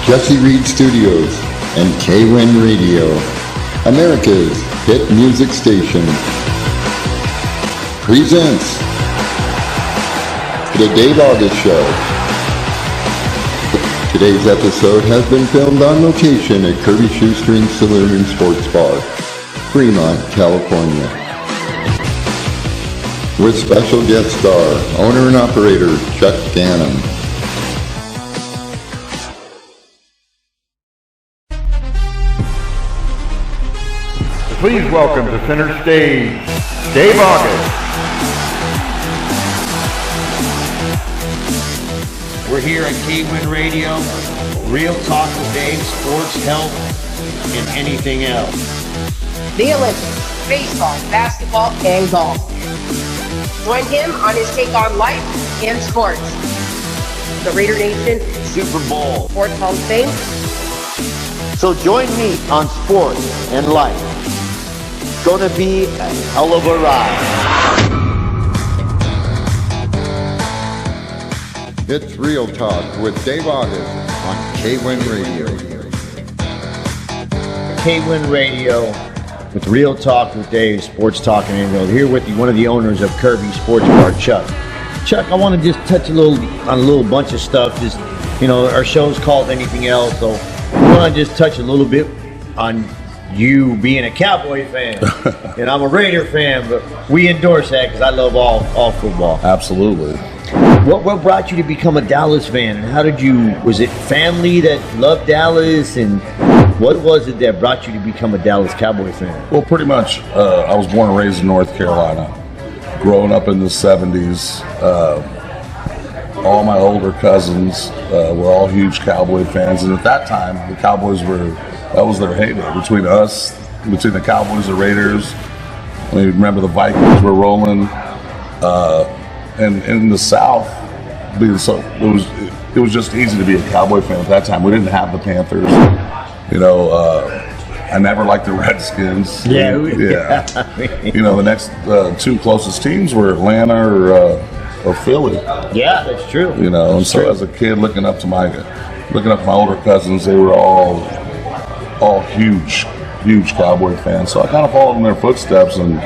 Jesse Reed Studios and K-Win Radio, America's hit music station, presents The Dave August Show. Today's episode has been filmed on location at Kirby Shoestring Saloon and Sports Bar, Fremont, California. With special guest star, owner and operator Chuck Ganim. Please welcome to center stage, Dave August. We're here at K-Win Radio, real talk with Dave, sports, health, and anything else. The Olympics, baseball, basketball, and golf. Join him on his take on life and sports. The Raider Nation Super Bowl, Sports Hall of Fame. So join me on sports and life. It's gonna be a hell of a ride. It's Real Talk with Dave August on K-Win Radio. K-Win Radio with Real Talk with Dave, Sports Talk and Info. Here with you, one of the owners of Kirby Sports Bar, Chuck. Chuck, I want to just touch on a little bunch of stuff. Just, our show's called Anything Else, so I want to just touch a little bit on you being a Cowboy fan. And I'm a Raider fan, but we endorse that because I love all football. Absolutely. What brought you to become a Dallas fan, and how did you, was it family that loved Dallas, and what was it that brought you to become a Dallas Cowboy fan? Well, pretty much, I was born and raised in North Carolina. Growing up in the 70s, all my older cousins were all huge Cowboy fans, and at that time, the Cowboys that was their heyday. Between the Cowboys and Raiders, I mean, remember the Vikings were rolling. And in the South, it was just easy to be a Cowboy fan at that time. We didn't have the Panthers. I never liked the Redskins. Yeah. The next two closest teams were Atlanta or Philly. Yeah, that's true. And so as a kid, looking up to my older cousins, they were all huge Cowboy fans. So I kind of followed in their footsteps and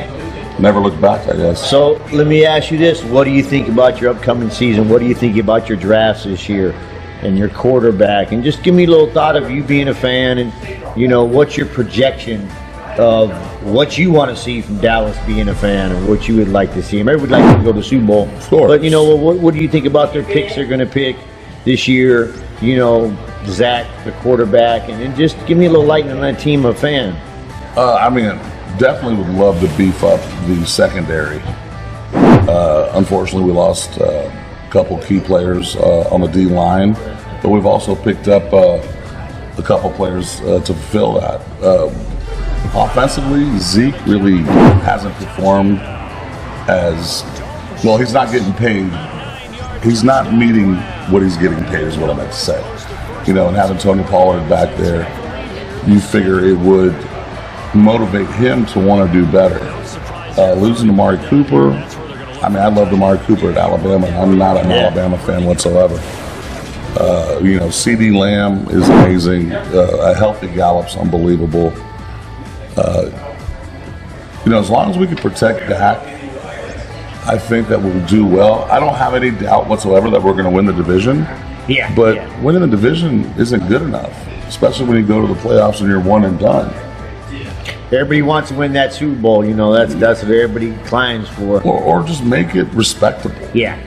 never looked back, I guess. So let me ask you this. What do you think about your upcoming season? What do you think about your drafts this year and your quarterback? And just give me a little thought of you being a fan and, what's your projection of what you want to see from Dallas being a fan and what you would like to see. Everybody would like to go to the Super Bowl. Of course. But, what do you think about their picks they're going to pick this year? Zach, the quarterback, and then just give me a little light on that team of fan. Definitely would love to beef up the secondary. Unfortunately, we lost a couple key players on the D-line, but we've also picked up a couple players to fulfill that. Offensively, Zeke really hasn't performed as well. He's not getting paid. He's not meeting what he's getting paid is what I meant to say. And having Tony Pollard back there, you figure it would motivate him to want to do better. Losing to Amari Cooper, I loved Amari Cooper at Alabama. I'm not an Alabama fan whatsoever. CeeDee Lamb is amazing. A healthy Gallup's unbelievable. As long as we can protect Dak, I think that we'll do well. I don't have any doubt whatsoever that we're going to win the division. But winning the division isn't good enough, especially when you go to the playoffs and you're one and done. Everybody wants to win that Super Bowl, that's what everybody climbs for. Or just make it respectable. Yeah.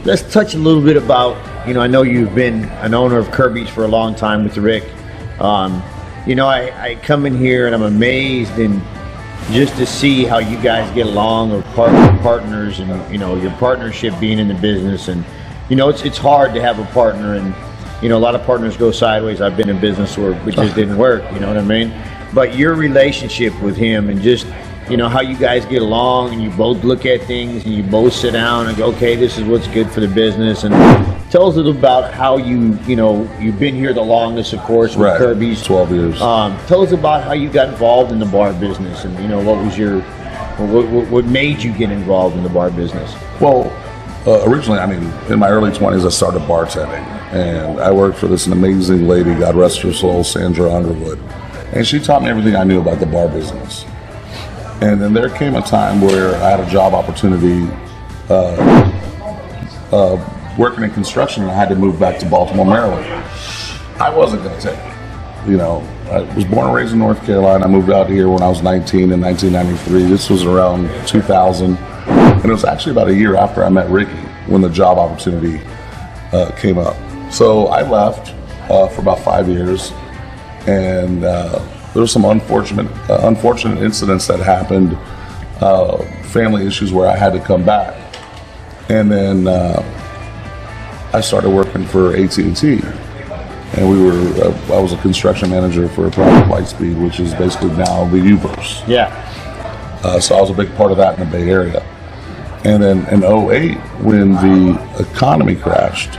Let's touch a little bit about, I know you've been an owner of Kirby's for a long time with Rick. I come in here and I'm amazed and just to see how you guys get along or partners and, your partnership being in the business. And, it's hard to have a partner and, a lot of partners go sideways. I've been in business where it just didn't work, you know what I mean? But your relationship with him and just, how you guys get along and you both look at things and you both sit down and go, okay, this is what's good for the business. And tell us a little about how you've been here the longest, of course, with Kirby's. 12 years. Tell us about how you got involved in the bar business and, what was what made you get involved in the bar business? Well, originally, in my early 20s, I started bartending. And I worked for this amazing lady, God rest her soul, Sandra Underwood. And she taught me everything I knew about the bar business. And then there came a time where I had a job opportunity working in construction, and I had to move back to Baltimore, Maryland. I wasn't going to take it. You know, I was born and raised in North Carolina. I moved out here when I was 19 in 1993. This was around 2000. And it was actually about a year after I met Ricky when the job opportunity came up. So I left for about 5 years, and there were some unfortunate incidents that happened, family issues where I had to come back. And then I started working for AT&T, and I was a construction manager for Project Lightspeed, which is basically now the Uverse. Yeah. So I was a big part of that in the Bay Area. And then in 2008, when the economy crashed,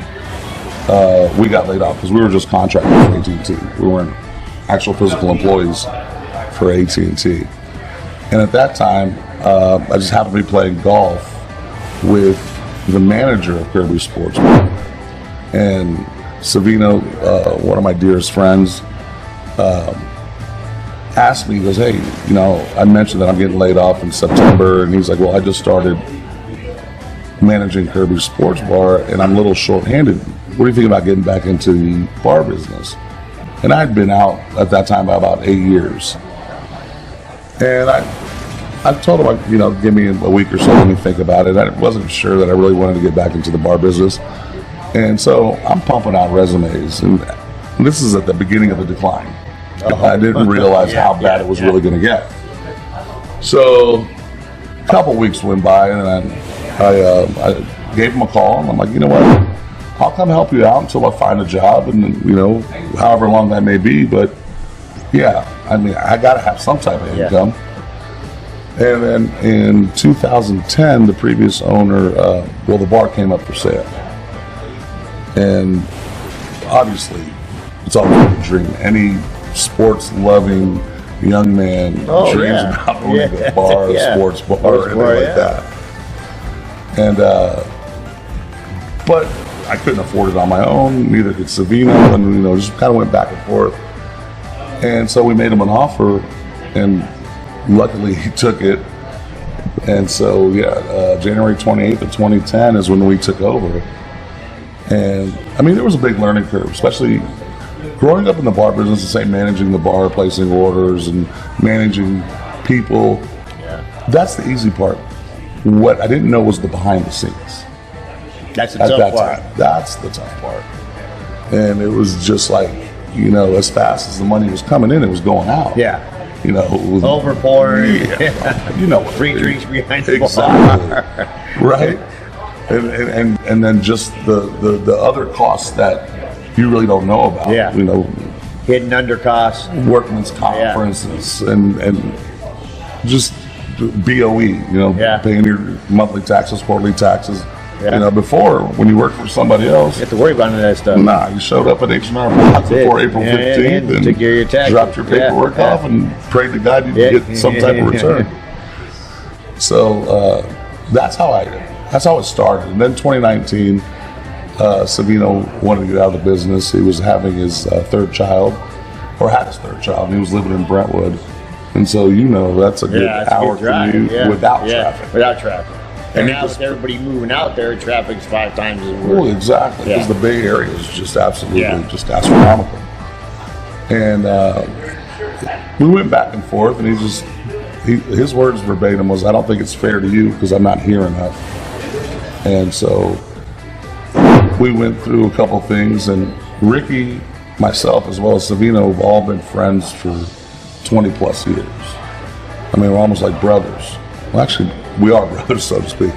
we got laid off because we were just contractors for AT&T. We weren't actual physical employees for AT&T. And at that time, I just happened to be playing golf with the manager of Kirby Sports Bar. And Savino, one of my dearest friends, asked me, he goes, hey, you know, I mentioned that I'm getting laid off in September. And he's like, well, I just started managing Kirby Sports Bar, and I'm a little short-handed. What do you think about getting back into the bar business? And I'd been out at that time by about 8 years. And I told him, you know, give me a week or so, let me think about it. I wasn't sure that I really wanted to get back into the bar business. And so I'm pumping out resumes, and this is at the beginning of the decline. I didn't realize how bad it was really going to get. So a couple weeks went by, and I gave him a call, and I'm like, you know what? I'll come help you out until I find a job, and you know, however long that may be. But yeah, I mean, I got to have some type of income. And then in 2010, the previous owner, the bar came up for sale, and obviously, it's always a dream. Any sports-loving young man dreams about owning a bar, a sports bar, or anything like that. And but I couldn't afford it on my own. Neither could Savino, and you know, just kind of went back and forth. And so we made him an offer, and luckily he took it. And so January 28th of 2010 is when we took over. And I mean, there was a big learning curve, especially growing up in the bar business and say managing the bar, placing orders, and managing people. That's the easy part. What I didn't know was the behind the scenes. That's the tough part. That's the tough part. And it was just like, you know, as fast as the money was coming in, it was going out. Yeah. You know, overpouring. You know, free drinks behind the bar. Right. And then just the other costs that you really don't know about. Yeah. You know, hidden under costs, workman's comp, for instance, and just BOE. You know, paying your monthly taxes, quarterly taxes. Yeah. You know, before, when you worked for somebody else, you have to worry about none of that stuff. Nah, you showed up at H&R Block before April 15th and took care of your taxes. Dropped your paperwork off and prayed to God you'd get some type of return. So that's how it started. And then 2019, Savino wanted to get out of the business. He was having his third child, or had his third child, and he was living in Brentwood. And so, you know, that's a good hour commute without traffic. Without traffic. And now with everybody moving out there, traffic's 5 times as worse. Well, exactly, because the Bay Area is just absolutely just astronomical. And we went back and forth, and his words verbatim was, I don't think it's fair to you because I'm not here enough. And so we went through a couple things, and Ricky, myself, as well as Savino have all been friends for 20 plus years. I mean, we're almost like brothers. Well, actually, we are brothers, so to speak.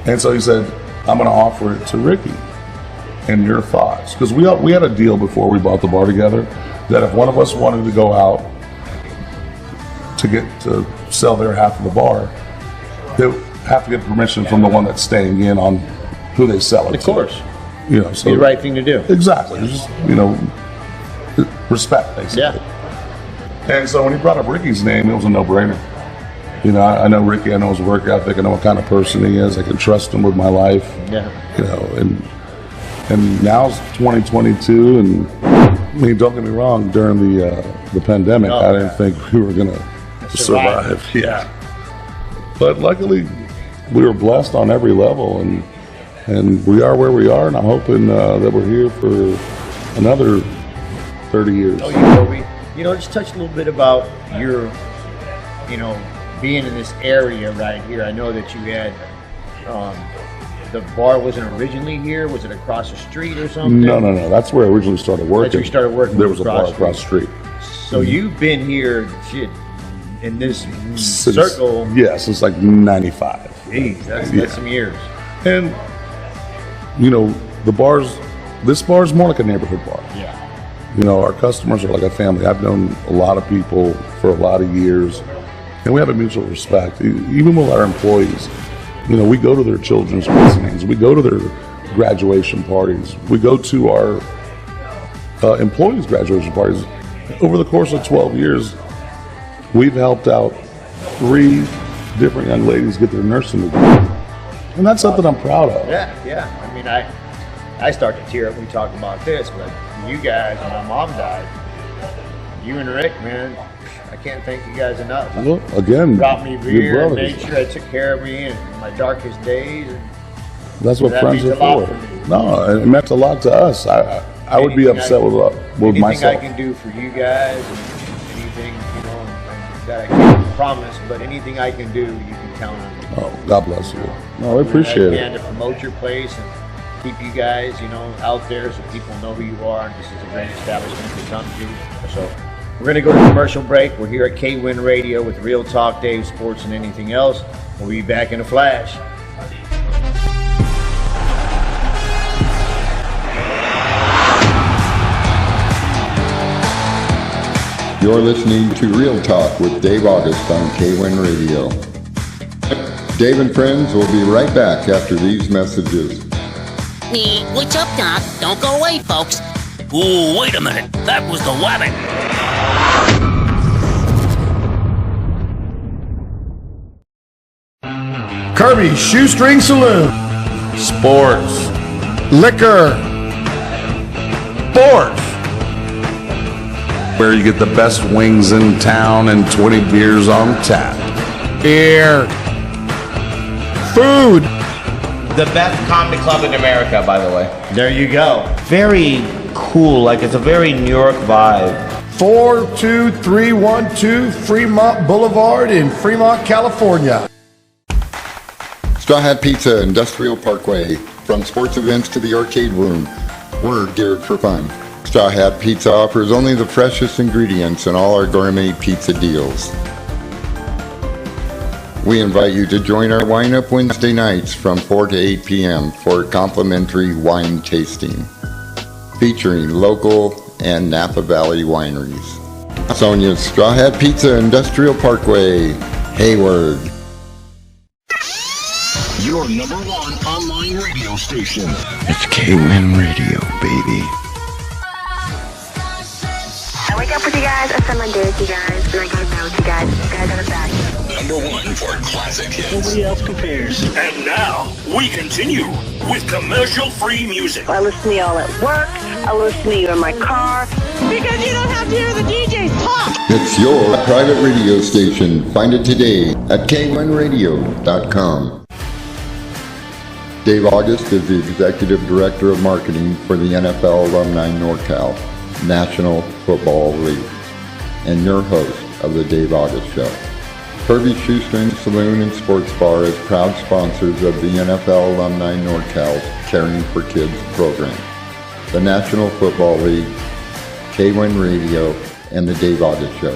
And so he said, I'm going to offer it to Ricky. And your thoughts? Because we had a deal before we bought the bar together that if one of us wanted to go out to sell their half of the bar, they would have to get permission from the one that's staying in on who they sell it to. Of course. You know, so the right thing to do. Exactly. It's just, you know, respect, basically. Yeah. And so when he brought up Ricky's name, it was a no-brainer. You know, I know Ricky, I know his work ethic, I know what kind of person he is. I can trust him with my life. Yeah. You know, and And now it's 2022, and I mean, don't get me wrong, during the pandemic, I didn't think we were going to survive. Yeah. But luckily, we were blessed on every level, and we are where we are, and I'm hoping that we're here for another 30 years. Oh, Kirby, just touch a little bit about your, being in this area right here. I know that you had, the bar wasn't originally here. Was it across the street or something? No. That's where I originally started working. That's where you started working. There was a bar across the street. So you've been here, in this circle. Yeah, since like 95. Geez, that's some years. And, this bar is more like a neighborhood bar. Yeah. Our customers are like a family. I've known a lot of people for a lot of years, and we have a mutual respect. Even with our employees, we go to their children's christenings, we go to their graduation parties, we go to our employees' graduation parties. Over the course of 12 years, we've helped out 3 different young ladies get their nursing degree, and that's something I'm proud of. Yeah. I mean, I start to tear up when we talk about this, but you guys, when my mom died, you and Rick, man, I can't thank you guys enough. Well, again, brought me beer, made sure I took care of me in my darkest days. And that's what friends are for. No, it meant a lot to us. I would be upset with myself. Anything I can do for you guys, and anything, that I can't promise, but anything I can do, you can count on me. Oh, God bless you. No, I appreciate it. To promote your place and keep you guys, out there so people know who you are, and this is a great establishment to come to. So we're going to go to commercial break. We're here at K-Win Radio with Real Talk, Dave, Sports, and anything else. We'll be back in a flash. You're listening to Real Talk with Dave August on K-Win Radio. Dave and friends will be right back after these messages. What's up, Doc? Don't go away, folks. Ooh, wait a minute. That was the wabbit. Kirby Shoestring Saloon. Sports. Liquor. Sports. Where you get the best wings in town and 20 beers on tap. Beer. Food. The best comedy club in America, by the way. There you go. Very cool, like it's a very New York vibe. 42312 Fremont Boulevard in Fremont, California. Straw Hat Pizza, Industrial Parkway. From sports events to the arcade room, we're geared for fun. Straw Hat Pizza offers only the freshest ingredients in all our gourmet pizza deals. We invite you to join our Wine Up Wednesday nights from 4 to 8 p.m. for complimentary wine tasting, featuring local and Napa Valley wineries. Sonia's Straw Hat Pizza, Industrial Parkway, Hayward. Your #1 online radio station. It's K-Win Radio, baby. I wake up with you guys, I spend my day with you guys, and I go to bed with you guys. You guys are the best. #1 for classic hits. Nobody else compares. And now, we continue with commercial-free music. I listen to y'all at work, I listen to you in my car. Because you don't have to hear the DJs talk. It's your private radio station. Find it today at kwinradio.com. Dave August is the Executive Director of Marketing for the NFL Alumni NorCal National Football League and your host of the Dave August Show. Kirby Shoestring Saloon and Sports Bar is proud sponsors of the NFL Alumni NorCal's Caring for Kids program, the National Football League, K-Win Radio, and the Dave August Show.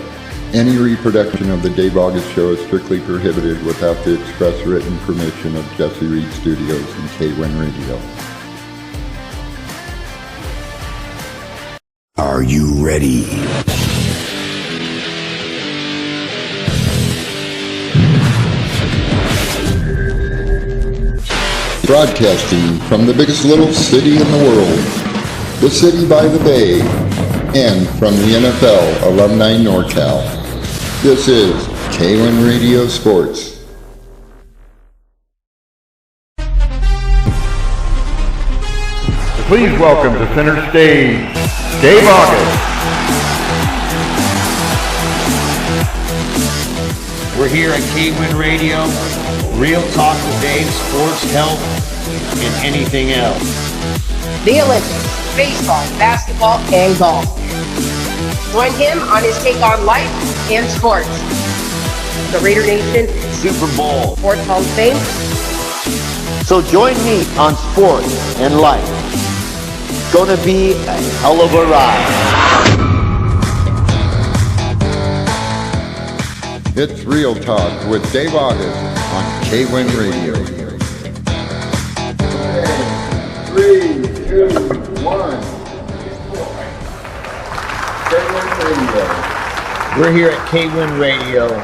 Any reproduction of the Dave August Show is strictly prohibited without the express written permission of Jesse Reed Studios and K-Win Radio. Are you ready? Broadcasting from the biggest little city in the world, the city by the bay, and from the NFL Alumni NorCal. This is K-Win Radio Sports. The Please welcome to center stage, Dave August. We're here at K-Win Radio, Real Talk with Dave, sports, health, and anything else. The Olympics, baseball, basketball, and golf. Join him on his take on life and sports. The Raider Nation Super Bowl. Sports Hall of Fame. So join me on sports and life. It's gonna be a hell of a ride. It's Real Talk with Dave August on K-Win Radio. 3, 2, 1. K-Win Radio. We're here at K-Win Radio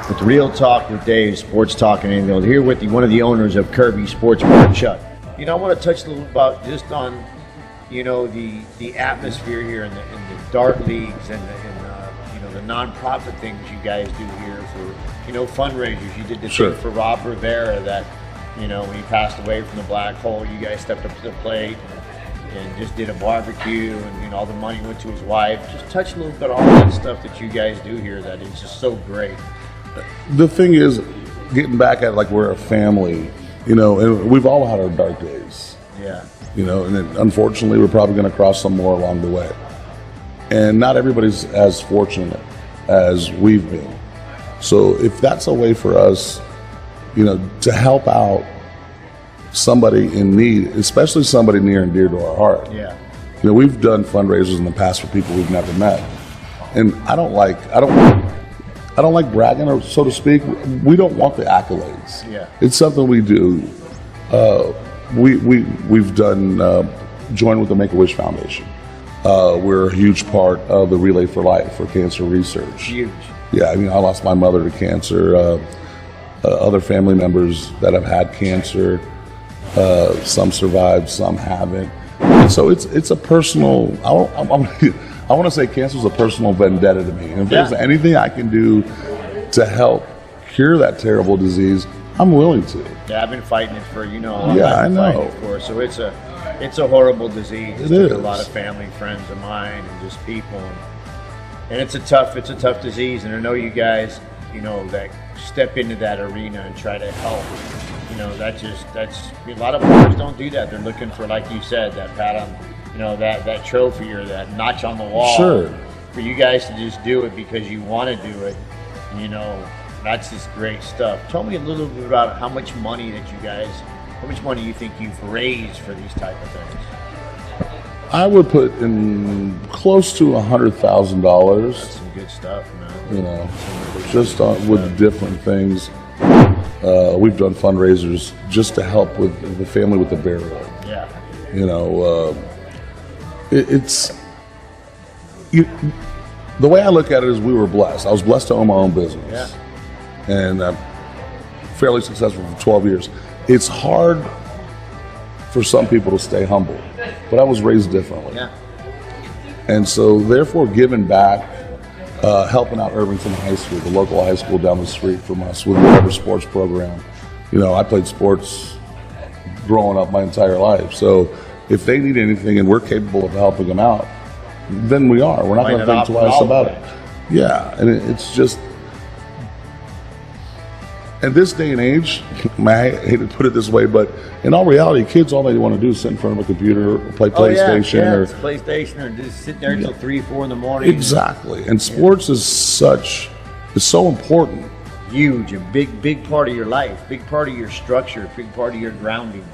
with Real Talk with Dave, sports talk and anything else. Here with one of the owners of Kirby Sports Bar, Chuck. I want to touch a little about just on, the atmosphere here in the dart leagues and the nonprofit things you guys do here for, fundraisers. You did the thing for Rob Rivera that, when he passed away from the black hole, you guys stepped up to the plate and just did a barbecue and, all the money went to his wife. Just touch a little bit on all that stuff that you guys do here that is just so great. The thing is, getting back at like we're a family, and we've all had our dark days. Yeah. And then unfortunately we're probably going to cross some more along the way. And not everybody's as fortunate as we've been. So if that's a way for us, to help out somebody in need, especially somebody near and dear to our heart. Yeah. We've done fundraisers in the past for people we've never met. And I don't like bragging, or so to speak. We don't want the accolades. Yeah. It's something we do. We've done joined with the Make-A-Wish Foundation. We're a huge part of the Relay for Life for cancer research. Huge. Yeah, I lost my mother to cancer. Other family members that have had cancer, some survived, some haven't. And so it's a personal. I want to say cancer is a personal vendetta to me. And if there's anything I can do to help cure that terrible disease, I'm willing to. Yeah, I've been fighting it for I know. So it's a horrible disease. It is. A lot of family, friends of mine, and just people, and it's a tough disease. And I know you guys, that step into that arena and try to help. That's a lot of players don't do that. They're looking for, like you said, that pat on, that trophy or that notch on the wall. Sure. For you guys to just do it because you want to do it, that's just great stuff. Tell me a little bit about how much money you think you've raised for these type of things. I would put in close to $100,000. That's some good stuff, man. Just with different things. We've done fundraisers just to help with the family with the burial. Yeah. The way I look at it is we were blessed. I was blessed to own my own business. Yeah. And I'm fairly successful for 12 years. It's hard for some people to stay humble, but I was raised differently. Yeah. And so therefore giving back, helping out Irvington High School, the local high school down the street from us with whatever sports program. I played sports growing up my entire life. So if they need anything and we're capable of helping them out, then we are. We're not going to think twice about it. Yeah, and it's just, in this day and age, I hate to put it this way, but in all reality, kids, all they want to do is sit in front of a computer or play PlayStation. It's PlayStation or just sit there until 3, 4 in the morning. Exactly. And sports is so important. Huge, a big part of your life, big part of your structure, big part of your grounding.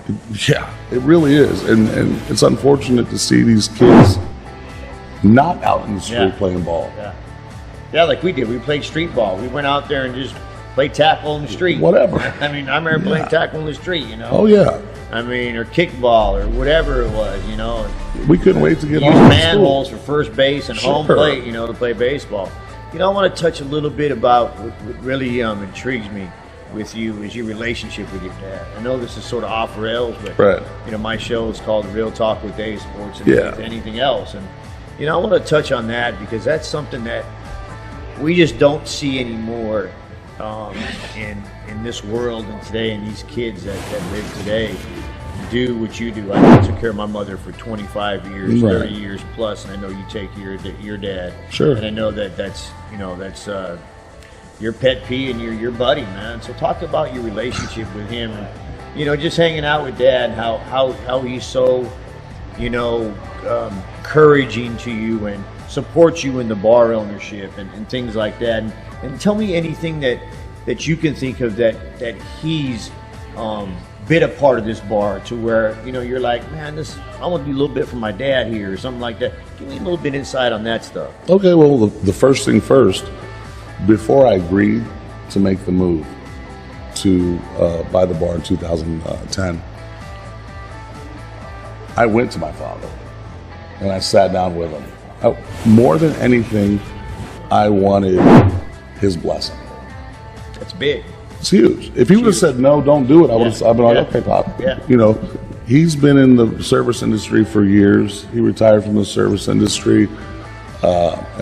Yeah, it really is. And it's unfortunate to see these kids not out in the street playing ball. Yeah, like we did. We played street ball. We went out there and just played tackle in the street. Whatever. I remember playing tackle in the street, Oh, yeah. or kickball or whatever it was, We couldn't wait to get use home. manholes for first base and home plate, to play baseball. I want to touch a little bit about what really intrigues me with you is your relationship with your dad. I know this is sort of off rails, but my show is called Real Talk with Dave Sports and anything else. And I want to touch on that because that's something that we just don't see anymore in this world and today, and these kids that live today. do what you do. I took care of my mother for 25 years, Right. 30 years plus, and I know you take care of your dad. Sure. And I know that's your pet peeve and your buddy, man. So talk about your relationship with him, and just hanging out with Dad, and how he's so, encouraging to you and supports you in the bar ownership and things like that. And tell me anything that you can think of that he's been a part of this bar to where you're like, man, I want to do a little bit for my dad here or something like that. Give me a little bit insight on that stuff. Okay, well, the first thing first, before I agreed to make the move to buy the bar in 2010, I went to my father and I sat down with him. More than anything, I wanted his blessing. That's big. It's huge. If he would have said no, don't do it, I would have. I've been like, okay, Pop. Yeah. He's been in the service industry for years. He retired from the service industry.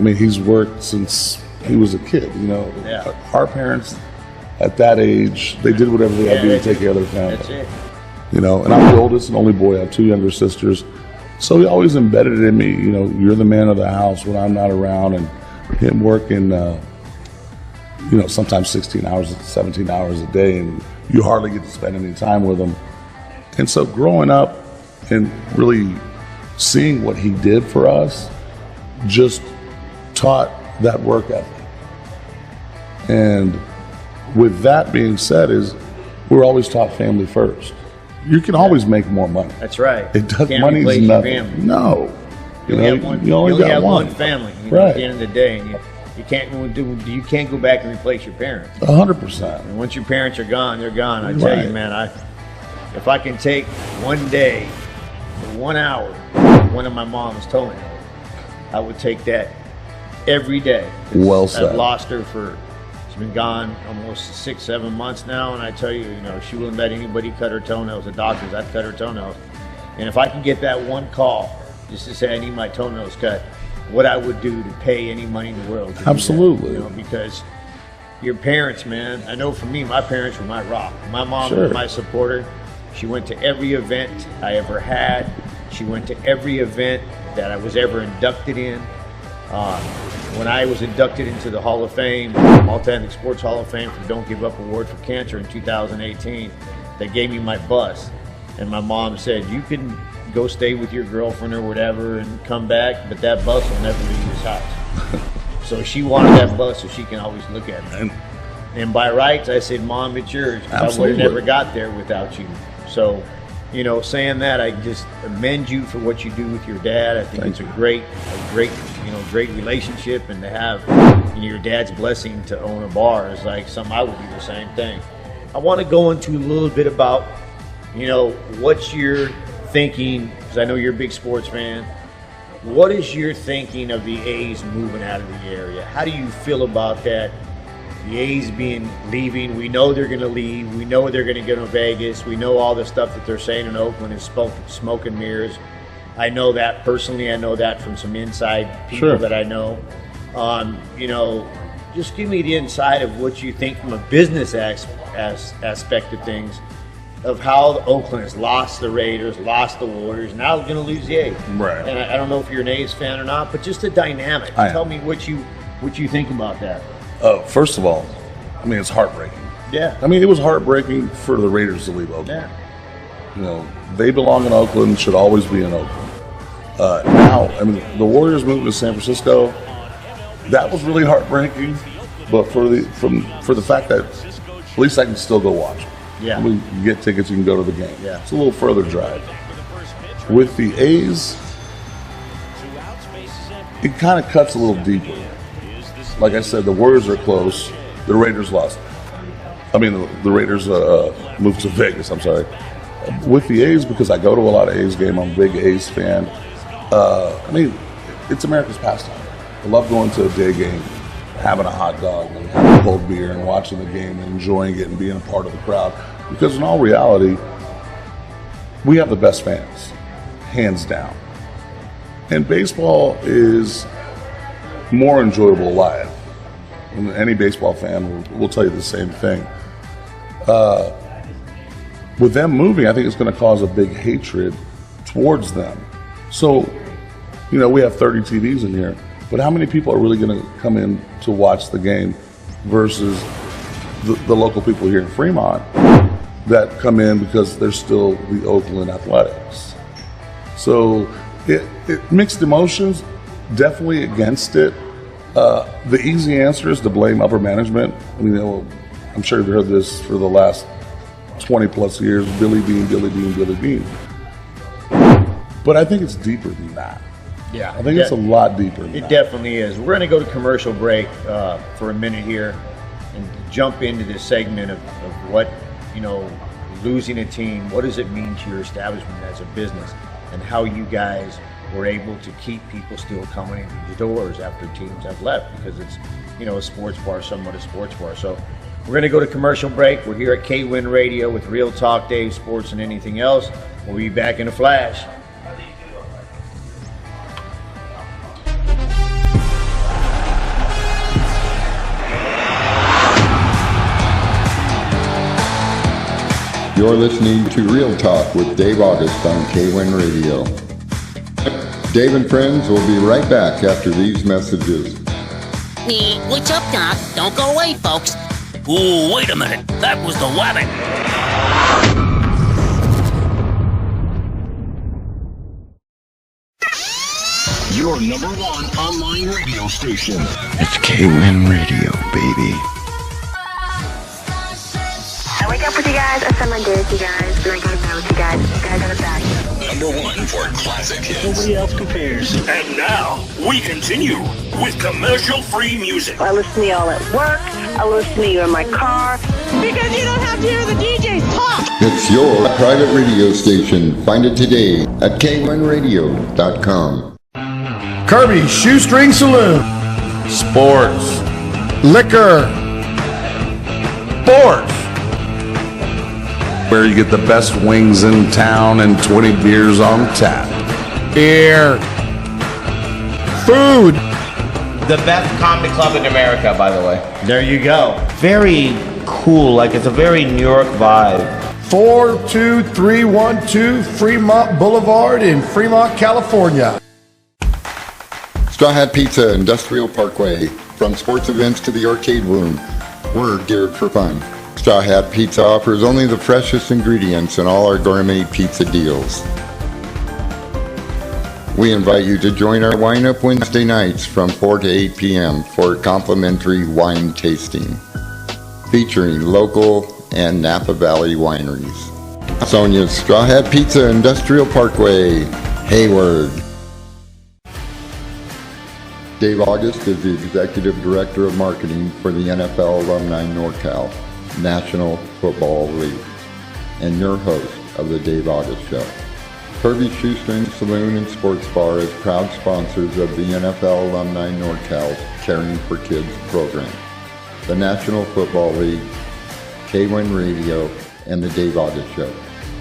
He's worked since he was a kid. Our parents at that age, they did whatever they had to do to take care of their family. That's it. And I'm the oldest and only boy. I have two younger sisters. So he always embedded it in me, you're the man of the house when I'm not around, and him working, sometimes 16 hours, 17 hours a day, and you hardly get to spend any time with him. And so growing up and really seeing what he did for us just taught that work ethic. And with that being said, we're always taught family first. You can always make more money. That's right. It does. Can't Money's replace your nothing. family. No. You only have one family. Right. At the end of the day, and you can't go back and replace your parents. 100%. And once your parents are gone, they're gone. I tell you, man, if I can take one day or 1 hour, one of my mom's toenails, I would take that every day. Well said. I've lost her she's been gone almost 6-7 months now, and I tell you, she wouldn't let anybody cut her toenails. The doctors, I'd cut her toenails. And if I can get that one call just to say I need my toenails cut, what I would do to pay any money in the world. Absolutely. That, because your parents, man, I know for me, my parents were my rock. My mom was my supporter. She went to every event I ever had. She went to every event that I was ever inducted in. When I was inducted into the Hall of Fame, Multi-Ethnic Sports Hall of Fame for the Don't Give Up Award for Cancer in 2018, they gave me my bus. And my mom said, you can go stay with your girlfriend or whatever and come back, but that bus will never leave this house. So she wanted that bus so she can always look at it. And by rights, I said, Mom, it's yours. I would have never got there without you. So, saying that, I just commend you for what you do with your dad. I think it's a great relationship, and to have your dad's blessing to own a bar is like something I would do the same thing. I want to go into a little bit about, what's your thinking, because I know you're a big sports fan. What is your thinking of the A's moving out of the area? How do you feel about that? The A's leaving. We know they're going to leave. We know they're going to go to Vegas. We know all the stuff that they're saying in Oakland is smoke and mirrors. I know that personally. I know that from some inside people that I know. Just give me the inside of what you think from a business aspect of things, of how Oakland has lost the Raiders, lost the Warriors, now they're going to lose the A's. Right. And I don't know if you're an A's fan or not, but just the dynamic. Tell me what you think about that. First of all, it's heartbreaking. Yeah. It was heartbreaking for the Raiders to leave Oakland. Yeah. They belong in Oakland, should always be in Oakland. Now, the Warriors moving to San Francisco, that was really heartbreaking. But for the fact that at least I can still go watch them. Yeah. You get tickets, you can go to the game. Yeah. It's a little further drive. With the A's, it kind of cuts a little deeper. Like I said, the Warriors are close. The Raiders lost. The Raiders moved to Vegas, I'm sorry. With the A's, because I go to a lot of A's games, I'm a big A's fan. It's America's pastime. I love going to a day game, having a hot dog and having a cold beer and watching the game and enjoying it and being a part of the crowd. Because in all reality, we have the best fans, hands down. And baseball is more enjoyable live. And any baseball fan will tell you the same thing. with them moving, I think it's going to cause a big hatred towards them. So, we have 30 TVs in here, but how many people are really going to come in to watch the game versus the local people here in Fremont that come in because they're still the Oakland Athletics? So it mixed emotions, definitely against it. The easy answer is to blame upper management. I'm sure you've heard this for the last 20 plus years, Billy Bean, Billy Bean, Billy Bean. But I think it's deeper than that. Yeah. I think it's a lot deeper than that. It definitely is. We're going to go to commercial break for a minute here and jump into this segment of what, losing a team, what does it mean to your establishment as a business, and how you guys were able to keep people still coming into your doors after teams have left, because it's, a sports bar, somewhat a sports bar. So we're going to go to commercial break. We're here at K-Win Radio with Real Talk, Dave, Sports, and anything else. We'll be back in a flash. You're listening to Real Talk with Dave August on K-Win Radio. Dave and friends will be right back after these messages. What's up, Doc? Don't go away, folks. Ooh, wait a minute. That was the wabbit. Your #1 online radio station. It's K-Win Radio, baby. I wake up with you guys, I send my day with you guys, and I go to bed with you guys. You guys are the best. #1 for classic hits. Nobody else compares. And now, we continue with commercial-free music. I listen to y'all at work, I listen to you in my car, because you don't have to hear the DJs talk. It's your private radio station. Find it today at kwinradio.com. Kirby Shoestring Saloon. Sports. Liquor. Sports. Where you get the best wings in town and 20 beers on tap. Beer. Food. The best comedy club in America, by the way. There you go. Very cool, it's a very New York vibe. 42312 Fremont Boulevard in Fremont, California. Straw Hat Pizza, Industrial Parkway. From sports events to the arcade room, we're geared for fun. Straw Hat Pizza offers only the freshest ingredients in all our gourmet pizza deals. We invite you to join our Wine Up Wednesday nights from 4 to 8 p.m. for complimentary wine tasting, featuring local and Napa Valley wineries. Sonia's Straw Hat Pizza, Industrial Parkway, Hayward. Dave August is the Executive Director of Marketing for the NFL Alumni NorCal National Football League, and your host of the Dave August Show. Kirby Shoestring Saloon and Sports Bar is proud sponsors of the NFL Alumni NorCal's Caring for Kids program, the National Football League, K-Win Radio, and the Dave August Show.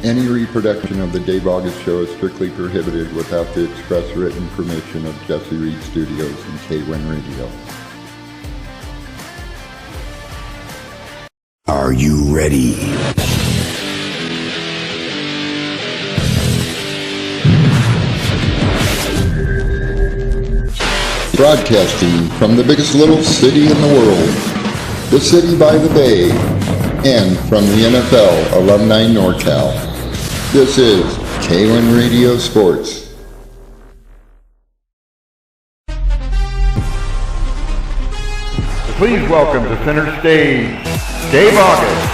Any reproduction of the Dave August Show is strictly prohibited without the express written permission of Jesse Reed Studios and K-Win Radio. Are you ready? Broadcasting from the biggest little city in the world, the city by the bay, and from the NFL Alumni NorCal. This is K-Win Radio Sports. Please welcome to center stage, Dave August.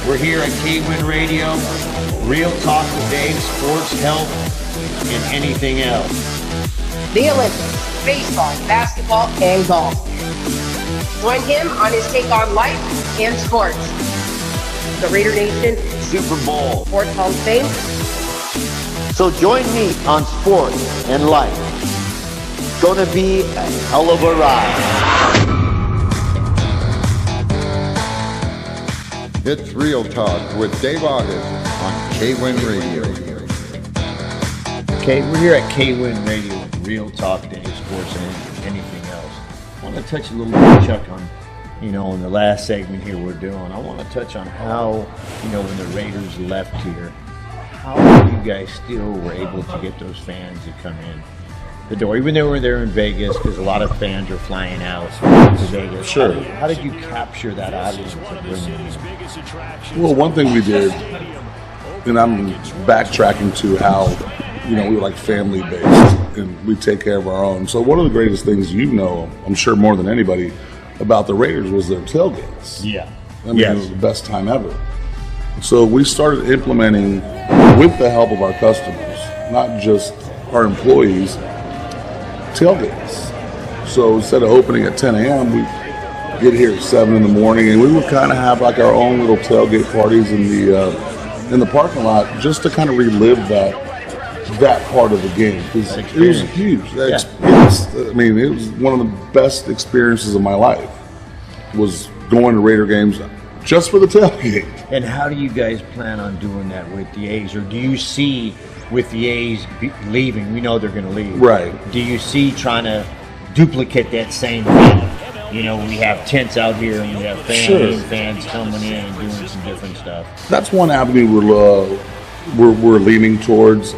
We're here at K-Win Radio, Real Talk with Dave, sports, health, and anything else. The Olympics, baseball, basketball, and golf. Join him on his take on life and sports. The Raider Nation Super Bowl Sports Hall of Fame. So join me on sports and life. It's gonna be a hell of a ride. It's Real Talk with Dave August on K-Win Radio. Okay, we're here at K-Win Radio, Real Talk, Dave, sports, and anything else. I want to touch a little bit, Chuck, on in the last segment here we're doing, I want to touch on how, when the Raiders left here, how you guys still were able to get those fans to come in the door, even though we were there in Vegas, because a lot of fans are flying out to Vegas. Sure. How did you capture that audience and bring them in? Well, one thing we did, and I'm backtracking to how, we were like family based and we take care of our own. So one of the greatest things, I'm sure more than anybody, about the Raiders was their tailgates. Yeah. I mean, It was the best time ever. So we started implementing, with the help of our customers, not just our employees, tailgates. So instead of opening at 10 a.m., we get here at 7 in the morning, and we would kind of have like our own little tailgate parties in the parking lot, just to kind of relive that part of the game, because it was huge. It was one of the best experiences of my life, was going to Raider games just for the tailgate. And how do you guys plan on doing that with the A's, or do you see with the A's leaving? We know they're going to leave. Right. Do you see trying to duplicate that same thing? We have tents out here and we have fans coming in and doing some different stuff. That's one avenue we're leaning towards.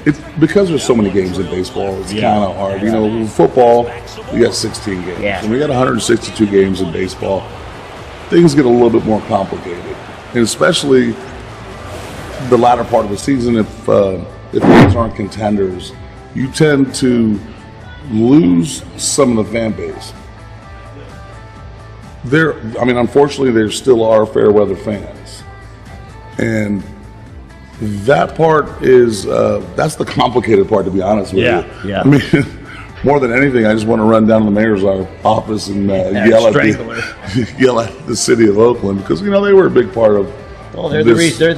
It's because there's so many games in baseball. It's kind of hard. With football, we got 16 games, and we got 162 games in baseball. Things get a little bit more complicated, and especially the latter part of the season. If the A's aren't contenders, you tend to lose some of the fan base. Unfortunately, there still are fair weather fans, and that part is that's the complicated part, to be honest with you. Yeah. More than anything, I just want to run down to the mayor's office and yell at the city of Oakland, because they were a big part of. Well, they're the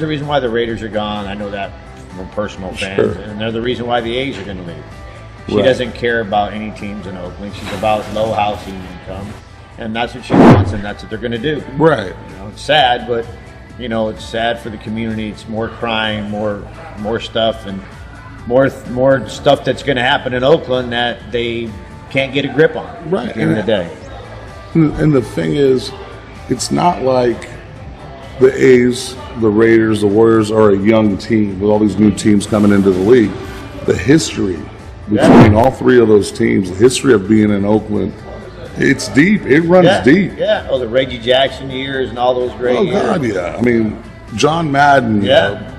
reason why the Raiders are gone. I know that from personal fans, and they're the reason why the A's are going to leave. She doesn't care about any teams in Oakland. She's about low housing income, and that's what she wants, and that's what they're going to do. Right. It's sad, but it's sad for the community. It's more crime, more stuff, and more stuff that's going to happen in Oakland that they can't get a grip on. Right. At the end of the day. And the thing is, it's not like the A's, the Raiders, the Warriors are a young team with all these new teams coming into the league. The history between all three of those teams, the history of being in Oakland, it's deep. It runs deep. Yeah. Oh, the Reggie Jackson years and all those great years. Oh, God, yeah. John Madden. Yeah.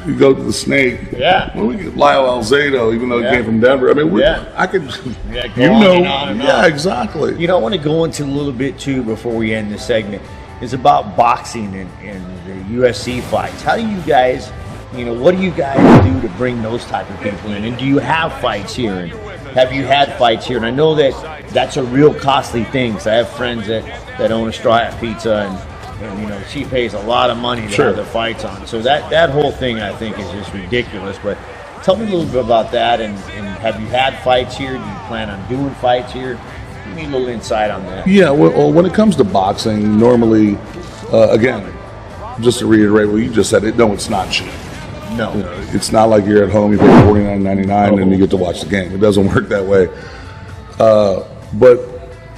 You go to the Snake. Yeah. Well, we get Lyle Alzado, even though he came from Denver. I could. Yeah, exactly. I want to go into a little bit too before we end this segment. Is about boxing and the UFC fights. How do you guys, what do you guys do to bring those type of people in? And do you have fights here? And have you had fights here? And I know that's a real costly thing. Because I have friends that own a Straw Hat Pizza, and she pays a lot of money to have the fights on. So that whole thing, I think, is just ridiculous. But tell me a little bit about that. And have you had fights here? Do you plan on doing fights here? Give me a little insight on that. Yeah, well, when it comes to boxing, normally, again, just to reiterate what you just said, it's not cheap. No. It's not like you're at home, you pay $49.99 and you get to watch the game. It doesn't work that way. But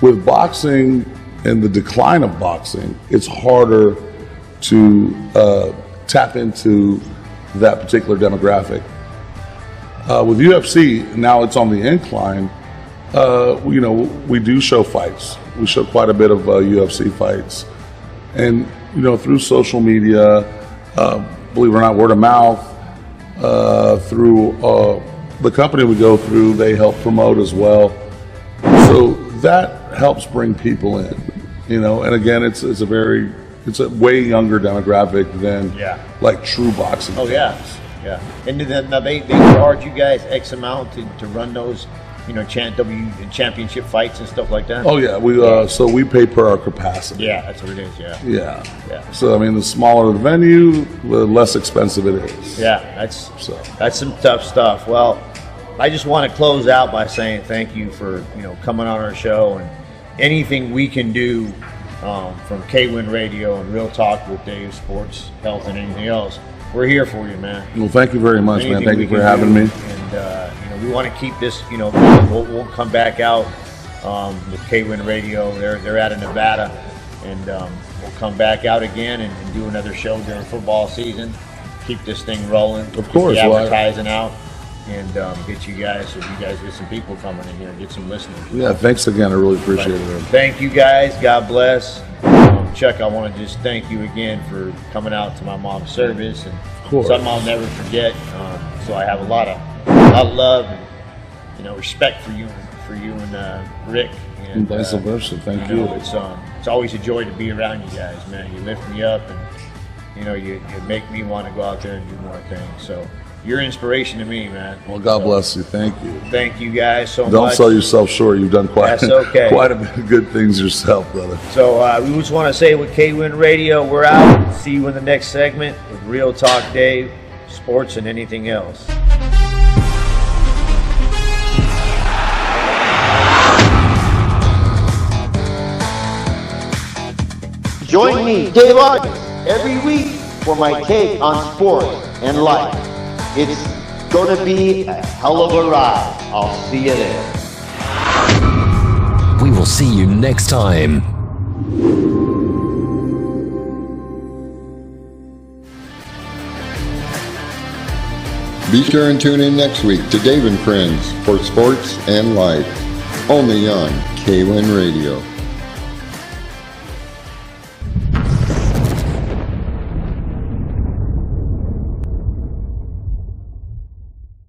with boxing and the decline of boxing, it's harder to tap into that particular demographic. With UFC, now it's on the incline. We do show fights. We show quite a bit of UFC fights, and through social media, believe it or not, word of mouth, through the company we go through, they help promote as well. So that helps bring people in, And again, it's a way younger demographic than like true boxing. Oh yeah. And then they charge you guys X amount to run those. Championship fights and stuff like that. Oh yeah, so we pay per our capacity. Yeah, that's what it is. Yeah. So the smaller the venue, the less expensive it is. Yeah, that's some tough stuff. Well, I just want to close out by saying thank you for coming on our show, and anything we can do from K-Win Radio and Real Talk with Dave, sports, health, and anything else. We're here for you, man. Well, thank you very much, man. Thank you for having me. And we want to keep this. We'll come back out with K-Win Radio. They're out of Nevada, and we'll come back out again and do another show during football season. Keep this thing rolling. Of course, keep the advertising out, and get you guys, so you guys get some people coming in here and get some listeners. Yeah, thanks again. I really appreciate it. Thank you guys. God bless. Chuck, I want to just thank you again for coming out to my mom's service, and something I'll never forget. So I have a lot of love and respect for you and Rick. And vice versa. Thank you. It's always a joy to be around you guys, man. You lift me up, and you make me want to go out there and do more things. So you're inspiration to me, man. Well, God bless you. Thank you. Thank you guys so much. Don't sell yourself short. You've done quite a bit of good things yourself, brother. So we just want to say with K-Win Radio, we're out. See you in the next segment with Real Talk Dave, sports, and anything else. Join me, Dave August, every week for my take on sports and life. It's gonna be a hell of a ride. I'll see you there. We will see you next time. Be sure and tune in next week to Dave and Friends for sports and life, only on K-Win Radio.